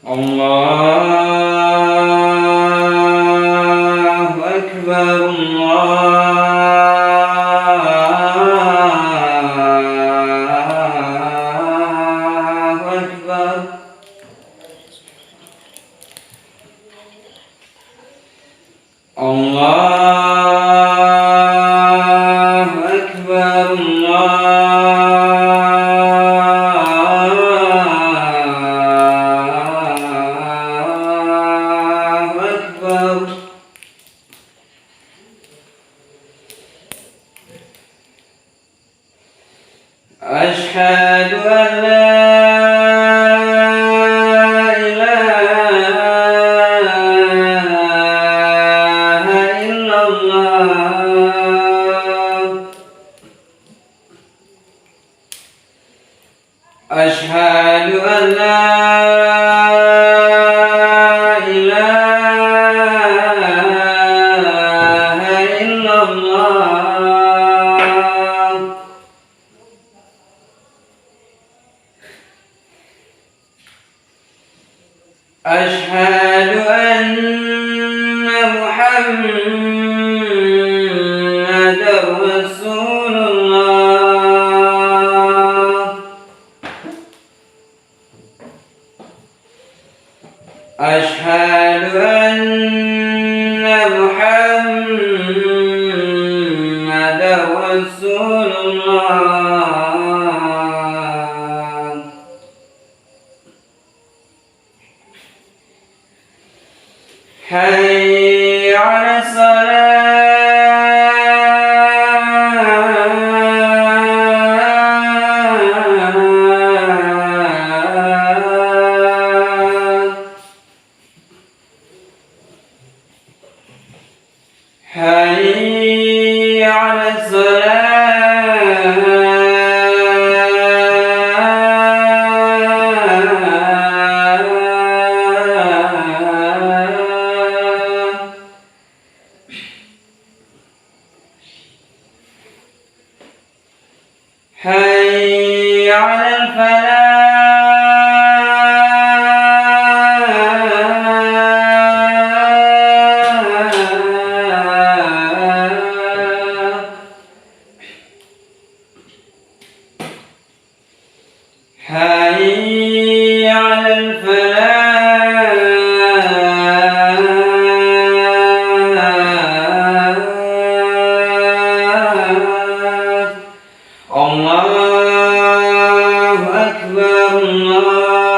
الله أكبر الله أكبر الله أكبر الله أكبر أشهد أن لا إله إلا الله أشهد أن لا إله إلا الله أشهد أن محمدًا رسول الله أشهد أن محمدًا رسول الله حي على الصلاة حي على الصلاة حي على الفلاح حي على الفلاح الله أكبر الله